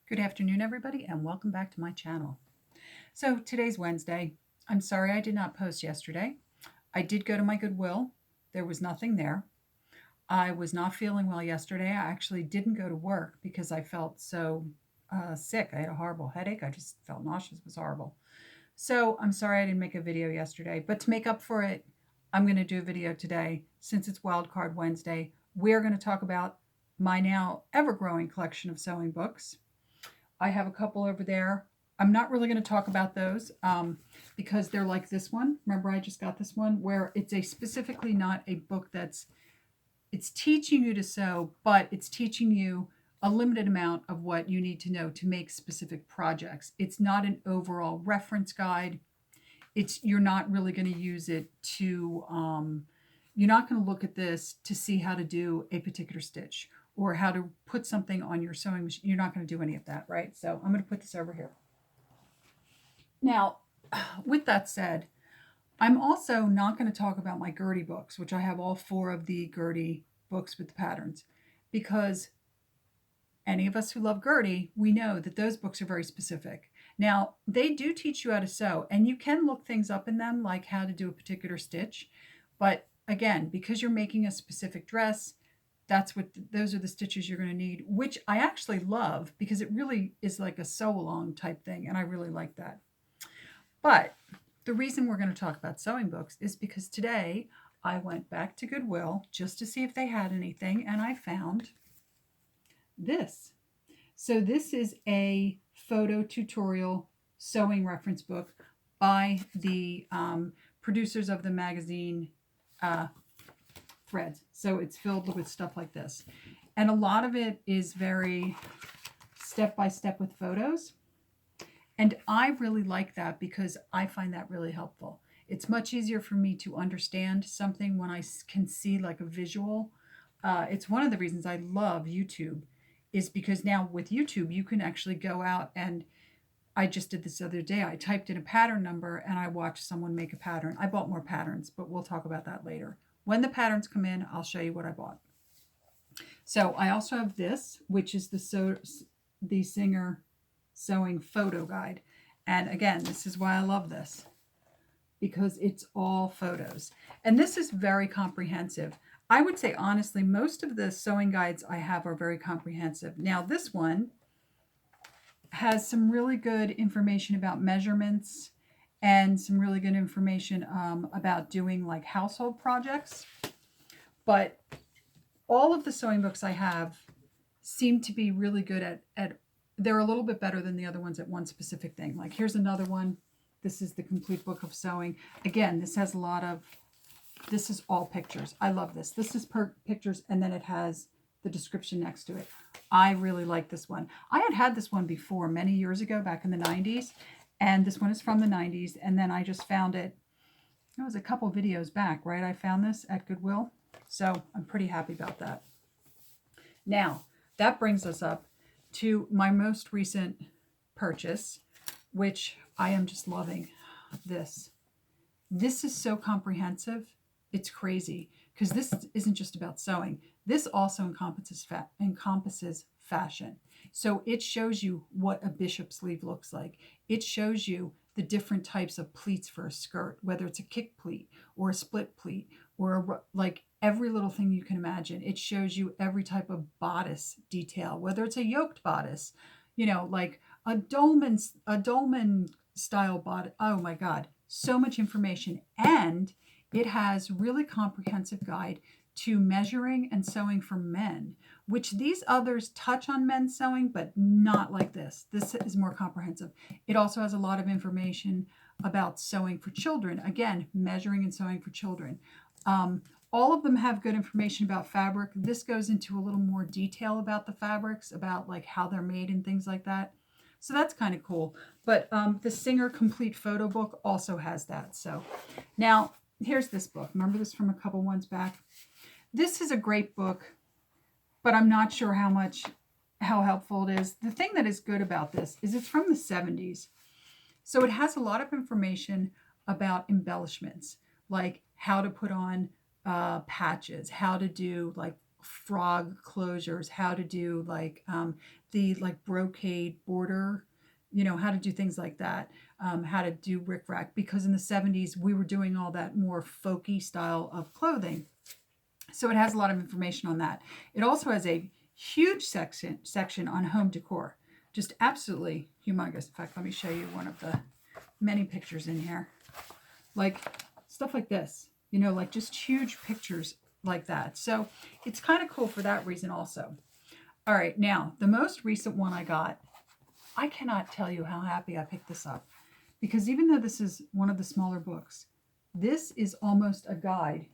Good afternoon, everybody, and welcome back to my channel. So today's Wednesday. I'm sorry I did not post yesterday. I did go to my Goodwill. There was nothing there. I was not feeling well yesterday. I actually didn't go to work because I felt so sick. I had a horrible headache. I just felt nauseous. It was horrible. So I'm sorry I didn't make a video yesterday. But to make up for it, I'm going to do a video today. Since it's Wildcard Wednesday, we're going to talk about my now ever-growing collection of sewing books. I have a couple over there. I'm not really going to talk about those because they're like this one. Remember, I just got this one where it's a specifically not a book it's teaching you to sew, but it's teaching you a limited amount of what you need to know to make specific projects. It's not an overall reference guide. You're not really going to use it to you're not going to look at this to see how to do a particular stitch or how to put something on your sewing machine. You're not going to do any of that, right? So I'm going to put this over here. Now, with that said, I'm also not going to talk about my Gertie books, which I have all four of the Gertie books with the patterns, because any of us who love Gertie, we know that those books are very specific. Now, they do teach you how to sew, and you can look things up in them, like how to do a particular stitch. But again, because you're making a specific dress, those are the stitches you're going to need, which I actually love because it really is like a sew along type thing, and I really like that. But the reason we're going to talk about sewing books is because today I went back to Goodwill just to see if they had anything, and I found this. So this is a photo tutorial sewing reference book by the producers of the magazine Threads. So it's filled with stuff like this. And a lot of it is very step-by-step with photos. And I really like that because I find that really helpful. It's much easier for me to understand something when I can see like a visual. It's one of the reasons I love YouTube, is because now with YouTube, you can actually go out, and I just did this the other day. I typed in a pattern number and I watched someone make a pattern. I bought more patterns, but we'll talk about that later. When the patterns come in, I'll show you what I bought. So I also have this, which is the Singer Sewing Photo Guide. And again, this is why I love this, because it's all photos. And this is very comprehensive. I would say, honestly, most of the sewing guides I have are very comprehensive. Now, this one has some really good information about measurements and some really good information about doing like household projects. But all of the sewing books I have seem to be really good at they're a little bit better than the other ones at one specific thing. Like here's another one. This is the complete book of sewing. Again, this has this is all pictures. I love this. This is pictures, and then it has the description next to it. I really like this one. I had this one before many years ago, back in the 90s, and this one is from the 90s, and then I just found it. It was a couple videos back, right? I found this at Goodwill, so I'm pretty happy about that. Now, that brings us up to my most recent purchase, which I am just loving. This is so comprehensive. It's crazy, because this isn't just about sewing. This also encompasses fashion. So it shows you what a bishop sleeve looks like. It shows you the different types of pleats for a skirt, whether it's a kick pleat or a split pleat or like every little thing you can imagine. It shows you every type of bodice detail, whether it's a yoked bodice, like a dolman style bodice. Oh my God, so much information. And it has really comprehensive guide to measuring and sewing for men, which these others touch on men's sewing, but not like this. This is more comprehensive. It also has a lot of information about sewing for children. Again, measuring and sewing for children. All of them have good information about fabric. This goes into a little more detail about the fabrics, about like how they're made and things like that. So that's kind of cool. But the Singer Complete Photo Book also has that. So now here's this book. Remember this from a couple ones back? This is a great book, but I'm not sure how helpful it is. The thing that is good about this is it's from the 70s. So it has a lot of information about embellishments, like how to put on patches, how to do like frog closures, how to do like the like brocade border, how to do things like that, how to do rickrack, because in the 70s we were doing all that more folky style of clothing. So it has a lot of information on that. It also has a huge section on home decor, just absolutely humongous. In fact, let me show you one of the many pictures in here, like stuff like this, like just huge pictures like that. So it's kind of cool for that reason also. All right, now the most recent one I got, I cannot tell you how happy I picked this up, because even though this is one of the smaller books, this is almost a guide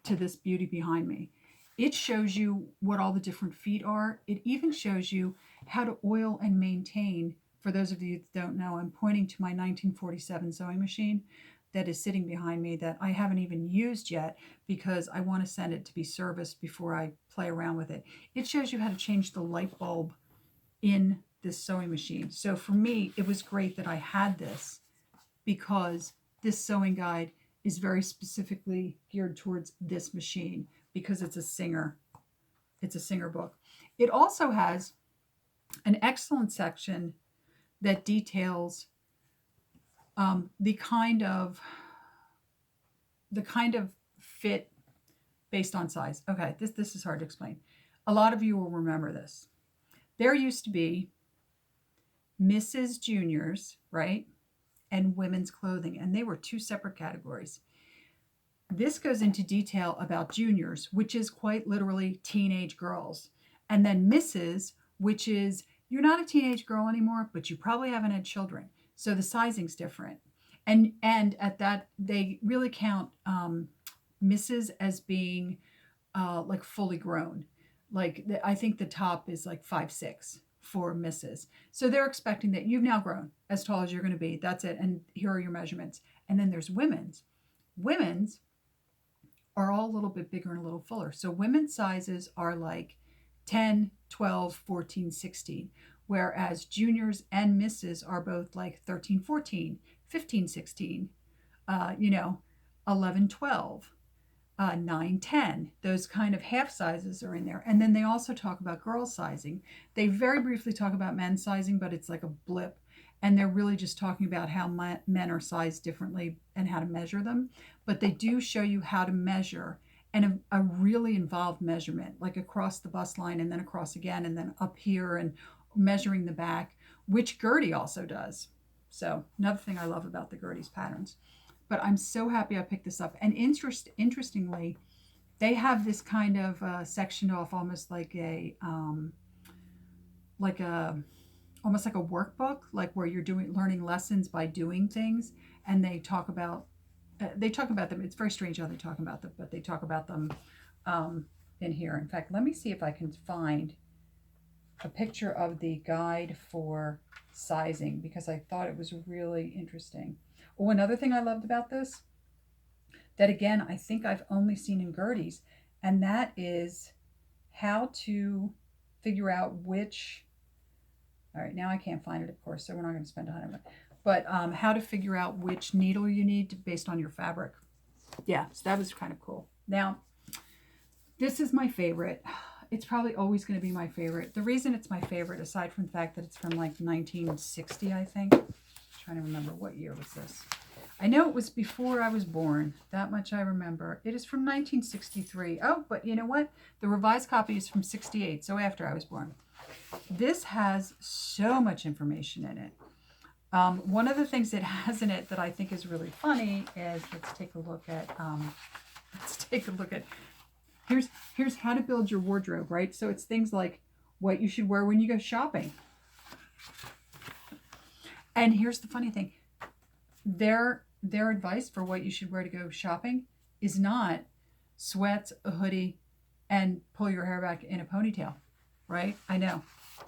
to this beauty behind me. It shows you what all the different feet are. It even shows you how to oil and maintain. For those of you that don't know, I'm pointing to my 1947 sewing machine that is sitting behind me that I haven't even used yet, because I want to send it to be serviced before I play around with it. It shows you how to change the light bulb in this sewing machine. So for me, it was great that I had this, because this sewing guide is very specifically geared towards this machine, because it's a Singer book. It also has an excellent section that details the kind of fit based on size. Okay, this is hard to explain. A lot of you will remember this. There used to be Mrs. Juniors, right? And women's clothing, and they were two separate categories. This goes into detail about juniors, which is quite literally teenage girls. And then Mrs., which is, you're not a teenage girl anymore, but you probably haven't had children. So the sizing's different. And at that, they really count Mrs. as being like fully grown. Like I think the top is like 5'6" for Mrs. So they're expecting that you've now grown as tall as you're going to be. That's it. And here are your measurements. And then there's women's. Women's are all a little bit bigger and a little fuller. So women's sizes are like 10, 12, 14, 16. Whereas juniors and misses are both like 13, 14, 15, 16, 11, 12, 9, 10. Those kind of half sizes are in there. And then they also talk about girl sizing. They very briefly talk about men's sizing, but it's like a blip. And they're really just talking about how men are sized differently and how to measure them. But they do show you how to measure, and a really involved measurement, like across the bust line and then across again and then up here and measuring the back, which Gertie also does. So another thing I love about the Gertie's patterns. But I'm so happy I picked this up. And interestingly, they have this kind of sectioned off almost like almost like a workbook, like where you're learning lessons by doing things. And they talk about them. It's very strange how they talk about them, but they talk about them in here. In fact, let me see if I can find a picture of the guide for sizing, because I thought it was really interesting. Oh, another thing I loved about this, that again, I think I've only seen in Gertie's, and that is how to figure out which, all right, now I can't find it, of course, so we're not going to spend time on it, but how to figure out which needle you need based on your fabric. Yeah, so that was kind of cool. Now, this is my favorite. It's probably always going to be my favorite. The reason it's my favorite, aside from the fact that it's from like 1960, I think. I'm trying to remember what year was this. I know it was before I was born. That much I remember. It is from 1963. Oh, but you know what? The revised copy is from 68, so after I was born. This has so much information in it. One of the things it has in it that I think is really funny is, let's take a look at here's how to build your wardrobe, right? So it's things like what you should wear when you go shopping. And here's the funny thing. Their advice for what you should wear to go shopping is not sweats, a hoodie, and pull your hair back in a ponytail, right? I know,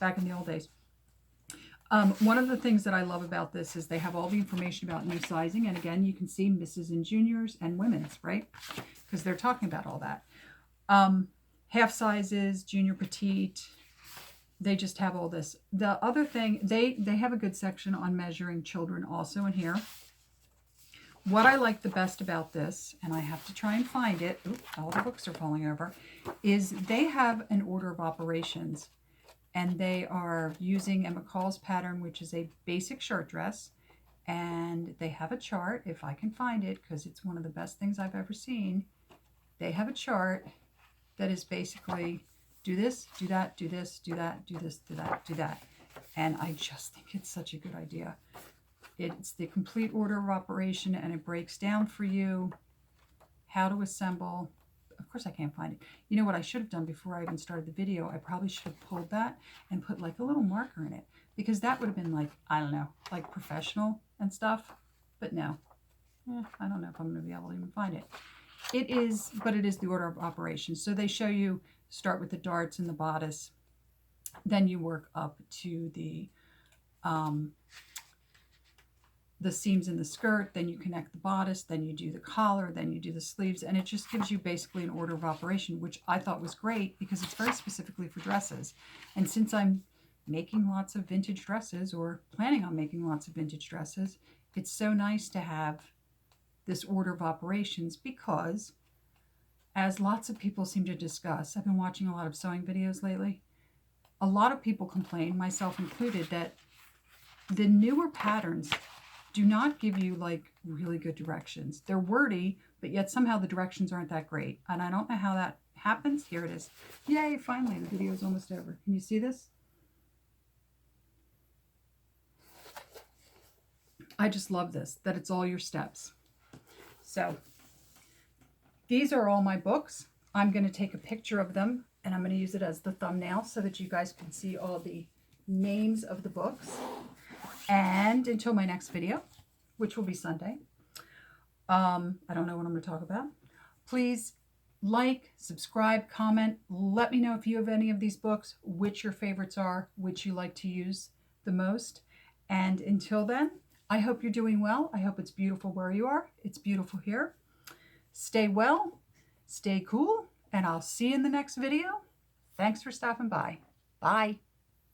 back in the old days. One of the things that I love about this is they have all the information about new sizing. And again, you can see Mrs. and Juniors and women's, right? Because they're talking about all that. Half sizes, junior, petite. They just have all this. The other thing, they have a good section on measuring children also in here. what I like the best about this, and I have to try and find it, oops, all the books are falling over, is they have an order of operations, and they are using Emma Call's pattern, which is a basic shirt dress, and they have a chart, if I can find it, because it's one of the best things I've ever seen. They have a chart that is basically do this, do that, do this, do that, do this, do that, do that. And I just think it's such a good idea. It's the complete order of operation, and it breaks down for you how to assemble. Of course, I can't find it. You know what I should have done before I even started the video? I probably should have pulled that and put like a little marker in it, because that would have been like, I don't know, like professional and stuff. But no, I don't know if I'm going to be able to even find it. It is, but it is the order of operations. So they show you start with the darts and the bodice, then you work up to the seams in the skirt, then you connect the bodice, then you do the collar, then you do the sleeves, and it just gives you basically an order of operation, which I thought was great because it's very specifically for dresses. And since I'm making lots of vintage dresses, or planning on making lots of vintage dresses, it's so nice to have this order of operations, because as lots of people seem to discuss, I've been watching a lot of sewing videos lately, a lot of people complain, myself included, that the newer patterns do not give you like really good directions. They're wordy, but yet somehow the directions aren't that great. And I don't know how that happens. Here it is. Yay, finally, the video is almost over. Can you see this? I just love this, that it's all your steps. So these are all my books. I'm going to take a picture of them, and I'm going to use it as the thumbnail so that you guys can see all the names of the books. And until my next video, which will be Sunday, I don't know what I'm going to talk about. Please like, subscribe, comment. Let me know if you have any of these books, which your favorites are, which you like to use the most. And until then, I hope you're doing well. I hope it's beautiful where you are. It's beautiful here. Stay well, stay cool, and I'll see you in the next video. Thanks for stopping by. Bye.